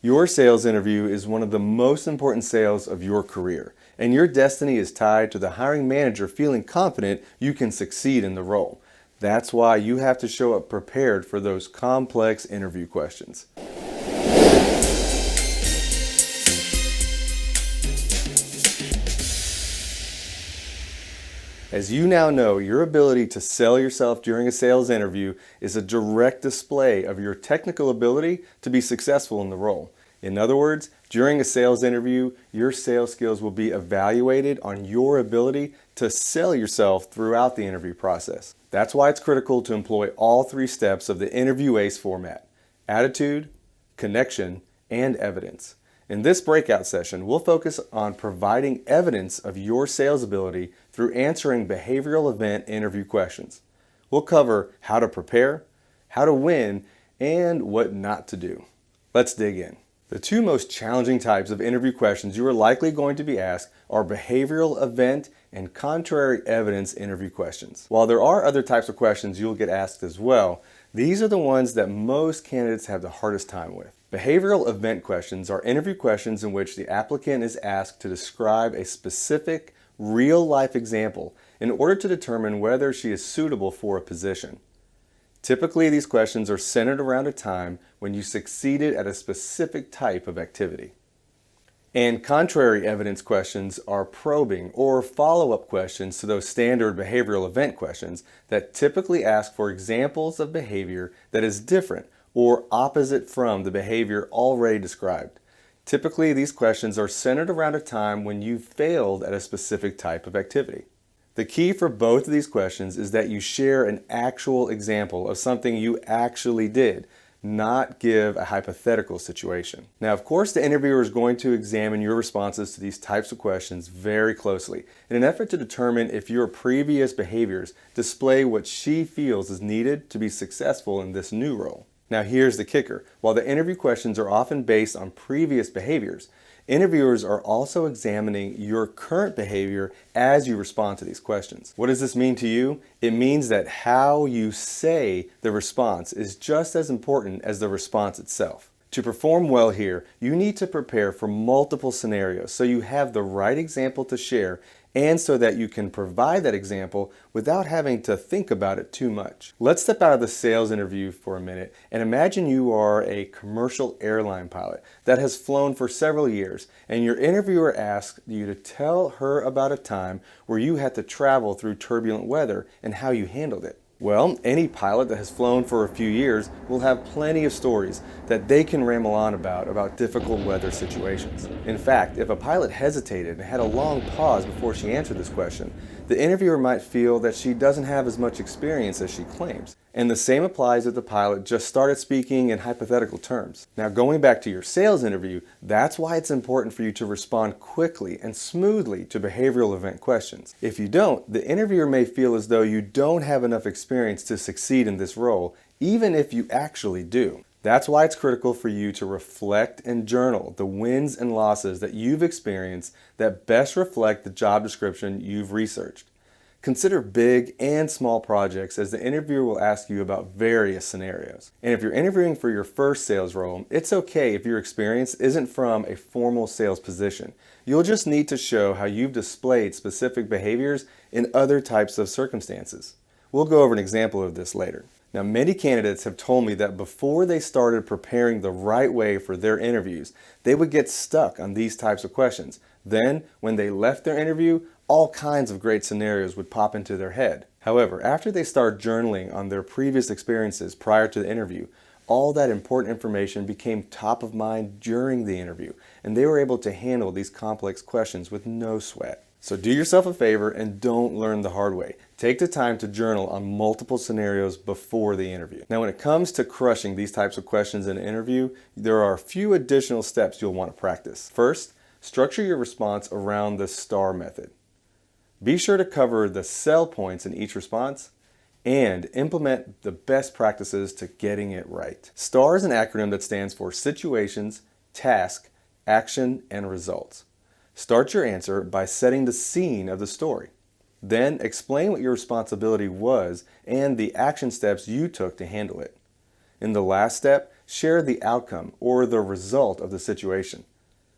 Your sales interview is one of the most important sales of your career, and your destiny is tied to the hiring manager feeling confident you can succeed in the role. That's why you have to show up prepared for those complex interview questions. As you now know, your ability to sell yourself during a sales interview is a direct display of your technical ability to be successful in the role. In other words, during a sales interview, your sales skills will be evaluated on your ability to sell yourself throughout the interview process. That's why it's critical to employ all three steps of the Interview ACE format: attitude, connection, and evidence. In this breakout session, we'll focus on providing evidence of your sales ability through answering behavioral event interview questions. We'll cover how to prepare, how to win, and what not to do. Let's dig in. The two most challenging types of interview questions you are likely going to be asked are behavioral event and contrary evidence interview questions. While there are other types of questions you'll get asked as well, these are the ones that most candidates have the hardest time with. Behavioral event questions are interview questions in which the applicant is asked to describe a specific, real-life example in order to determine whether she is suitable for a position. Typically, these questions are centered around a time when you succeeded at a specific type of activity. And contrary evidence questions are probing or follow-up questions to those standard behavioral event questions that typically ask for examples of behavior that is different or opposite from the behavior already described. Typically, these questions are centered around a time when you failed at a specific type of activity. The key for both of these questions is that you share an actual example of something you actually did, not give a hypothetical situation. Now, of course, the interviewer is going to examine your responses to these types of questions very closely in an effort to determine if your previous behaviors display what she feels is needed to be successful in this new role. Now, here's the kicker. While the interview questions are often based on previous behaviors, interviewers are also examining your current behavior as you respond to these questions. What does this mean to you? It means that how you say the response is just as important as the response itself. To perform well here, you need to prepare for multiple scenarios so you have the right example to share and so that you can provide that example without having to think about it too much. Let's step out of the sales interview for a minute and imagine you are a commercial airline pilot that has flown for several years, and your interviewer asks you to tell her about a time where you had to travel through turbulent weather and how you handled it. Well, any pilot that has flown for a few years will have plenty of stories that they can ramble on about difficult weather situations. In fact, if a pilot hesitated and had a long pause before she answered this question, the interviewer might feel that she doesn't have as much experience as she claims. And the same applies if the pilot just started speaking in hypothetical terms. Now, going back to your sales interview, that's why it's important for you to respond quickly and smoothly to behavioral event questions. If you don't, the interviewer may feel as though you don't have enough experience to succeed in this role, even if you actually do. That's why it's critical for you to reflect and journal the wins and losses that you've experienced that best reflect the job description you've researched. Consider big and small projects as the interviewer will ask you about various scenarios. And if you're interviewing for your first sales role, it's okay if your experience isn't from a formal sales position. You'll just need to show how you've displayed specific behaviors in other types of circumstances. We'll go over an example of this later. Now, many candidates have told me that before they started preparing the right way for their interviews, they would get stuck on these types of questions. Then, when they left their interview, all kinds of great scenarios would pop into their head. However, after they start journaling on their previous experiences prior to the interview, all that important information became top of mind during the interview, and they were able to handle these complex questions with no sweat. So do yourself a favor and don't learn the hard way. Take the time to journal on multiple scenarios before the interview. Now, when it comes to crushing these types of questions in an interview, there are a few additional steps you'll want to practice. First, structure your response around the STAR method. Be sure to cover the sell points in each response and implement the best practices to getting it right. STAR is an acronym that stands for situations, task, action, and results. Start your answer by setting the scene of the story. Then explain what your responsibility was and the action steps you took to handle it. In the last step, share the outcome or the result of the situation.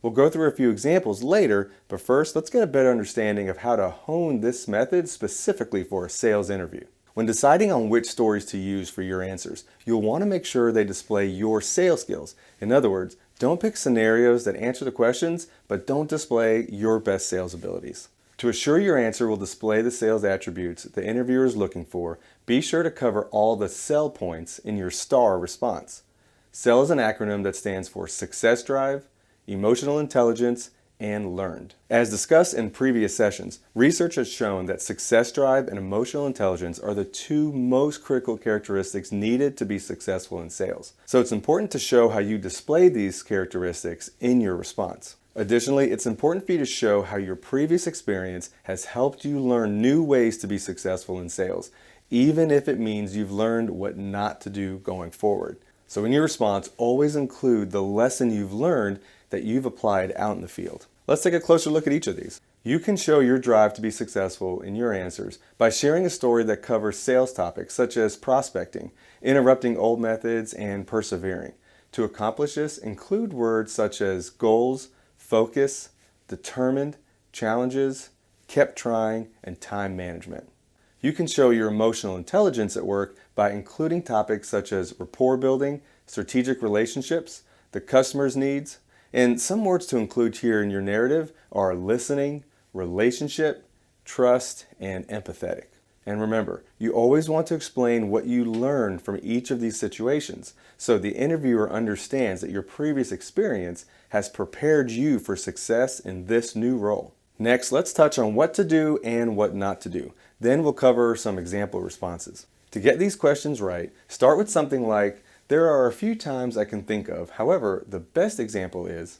We'll go through a few examples later, but first let's get a better understanding of how to hone this method specifically for a sales interview. When deciding on which stories to use for your answers, you'll want to make sure they display your sales skills. In other words, don't pick scenarios that answer the questions, but don't display your best sales abilities. To assure your answer will display the sales attributes the interviewer is looking for, be sure to cover all the sell points in your STAR response. SELL is an acronym that stands for Success Drive, Emotional Intelligence, and Learned. As discussed in previous sessions, research has shown that success drive and emotional intelligence are the two most critical characteristics needed to be successful in sales. So it's important to show how you display these characteristics in your response. Additionally, it's important for you to show how your previous experience has helped you learn new ways to be successful in sales, even if it means you've learned what not to do going forward. So in your response, always include the lesson you've learned that you've applied out in the field. Let's take a closer look at each of these. You can show your drive to be successful in your answers by sharing a story that covers sales topics such as prospecting, interrupting old methods, and persevering. To accomplish this, include words such as goals, focus, determined, challenges, kept trying, and time management. You can show your emotional intelligence at work by including topics such as rapport building, strategic relationships, the customer's needs, and some words to include here in your narrative are listening, relationship, trust, and empathetic. And remember, you always want to explain what you learned from each of these situations so the interviewer understands that your previous experience has prepared you for success in this new role. Next, let's touch on what to do and what not to do. Then we'll cover some example responses. To get these questions right, start with something like, there are a few times I can think of, however, the best example is,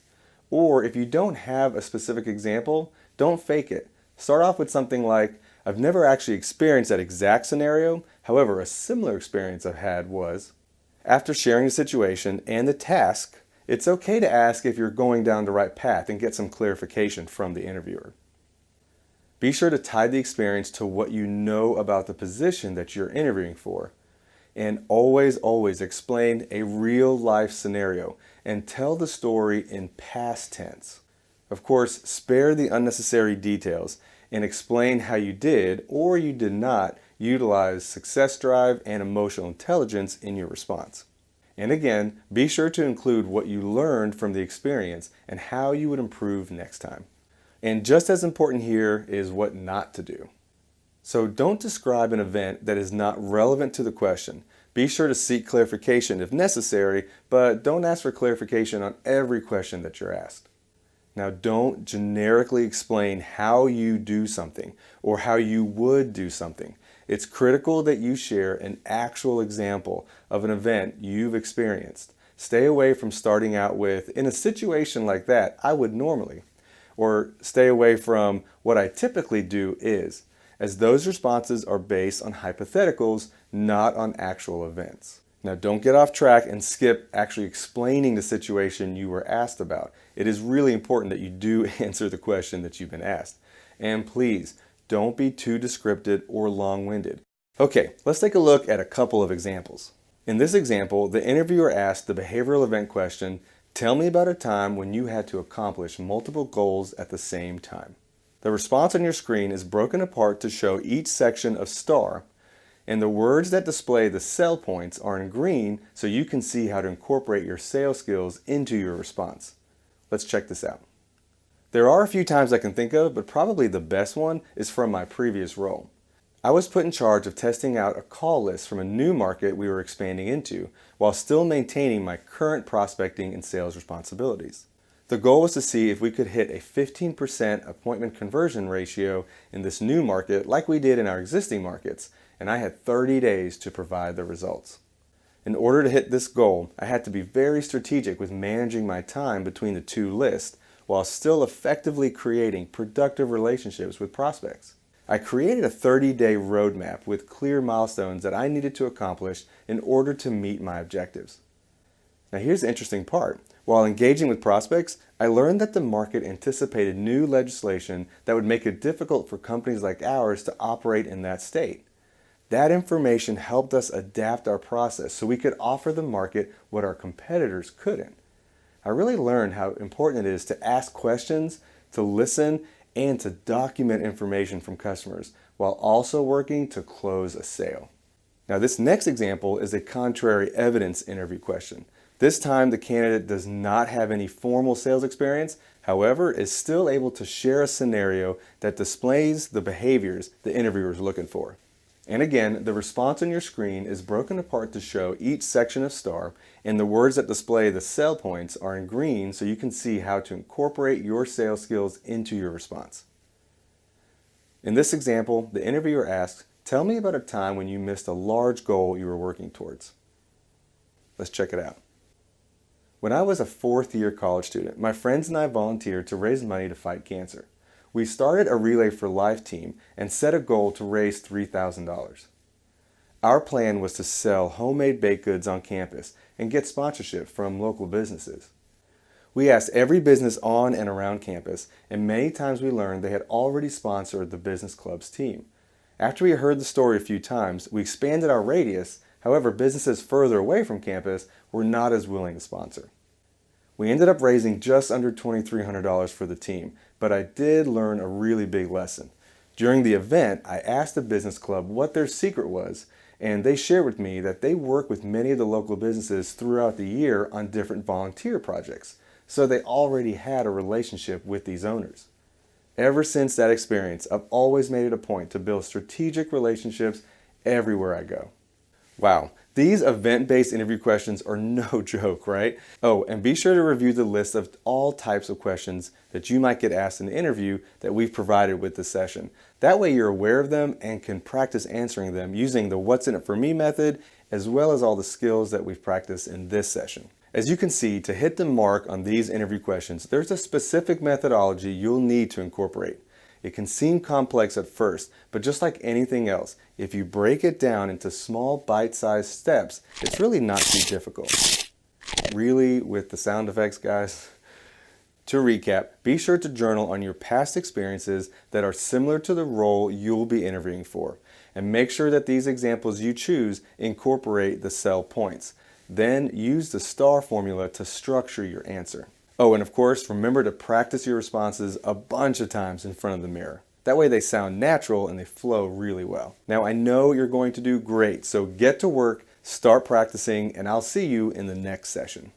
or if you don't have a specific example, don't fake it. Start off with something like, I've never actually experienced that exact scenario, however, a similar experience I've had was. After sharing the situation and the task, it's okay to ask if you're going down the right path and get some clarification from the interviewer. Be sure to tie the experience to what you know about the position that you're interviewing for. And always explain a real life scenario and tell the story in past tense. Of course, spare the unnecessary details and explain how you did or you did not utilize success drive and emotional intelligence in your response. And again, be sure to include what you learned from the experience and how you would improve next time. And just as important here is what not to do. So don't describe an event that is not relevant to the question. Be sure to seek clarification if necessary, but don't ask for clarification on every question that you're asked. Now, don't generically explain how you do something or how you would do something. It's critical that you share an actual example of an event you've experienced. Stay away from starting out with, in a situation like that, I would normally, or stay away from what I typically do is, as those responses are based on hypotheticals, not on actual events. Now, don't get off track and skip actually explaining the situation you were asked about. It is really important that you do answer the question that you've been asked. And please, don't be too descriptive or long-winded. Okay, let's take a look at a couple of examples. In this example, the interviewer asked the behavioral event question, tell me about a time when you had to accomplish multiple goals at the same time. The response on your screen is broken apart to show each section of STAR, and the words that display the sell points are in green so you can see how to incorporate your sales skills into your response. Let's check this out. There are a few times I can think of, but probably the best one is from my previous role. I was put in charge of testing out a call list from a new market we were expanding into, while still maintaining my current prospecting and sales responsibilities. The goal was to see if we could hit a 15% appointment conversion ratio in this new market like we did in our existing markets, and I had 30 days to provide the results. In order to hit this goal, I had to be very strategic with managing my time between the two lists while still effectively creating productive relationships with prospects. I created a 30-day roadmap with clear milestones that I needed to accomplish in order to meet my objectives. Now here's the interesting part. While engaging with prospects, I learned that the market anticipated new legislation that would make it difficult for companies like ours to operate in that state. That information helped us adapt our process so we could offer the market what our competitors couldn't. I really learned how important it is to ask questions, to listen, and to document information from customers while also working to close a sale. Now, this next example is a contrary evidence interview question. This time, the candidate does not have any formal sales experience, however, is still able to share a scenario that displays the behaviors the interviewer is looking for. And again, the response on your screen is broken apart to show each section of STAR, and the words that display the sell points are in green so you can see how to incorporate your sales skills into your response. In this example, the interviewer asks, "Tell me about a time when you missed a large goal you were working towards." Let's check it out. When I was a fourth-year college student, my friends and I volunteered to raise money to fight cancer. We started a Relay for Life team and set a goal to raise $3,000. Our plan was to sell homemade baked goods on campus and get sponsorship from local businesses. We asked every business on and around campus, and many times we learned they had already sponsored the business club's team. After we heard the story a few times, we expanded our radius. However, businesses further away from campus were not as willing to sponsor. We ended up raising just under $2,300 for the team, but I did learn a really big lesson. During the event, I asked the business club what their secret was, and they shared with me that they work with many of the local businesses throughout the year on different volunteer projects, so they already had a relationship with these owners. Ever since that experience, I've always made it a point to build strategic relationships everywhere I go. Wow, these event-based interview questions are no joke, right? Oh, and be sure to review the list of all types of questions that you might get asked in the interview that we've provided with this session. That way you're aware of them and can practice answering them using the What's in it for me method, as well as all the skills that we've practiced in this session. As you can see, to hit the mark on these interview questions, there's a specific methodology you'll need to incorporate. It can seem complex at first, but just like anything else, if you break it down into small bite-sized steps, it's really not too difficult. Really, with the sound effects, guys? To recap, be sure to journal on your past experiences that are similar to the role you'll be interviewing for, and make sure that these examples you choose incorporate the sell points. Then use the STAR formula to structure your answer. Oh, and of course, remember to practice your responses a bunch of times in front of the mirror. That way they sound natural and they flow really well. Now, I know you're going to do great, so get to work, start practicing, and I'll see you in the next session.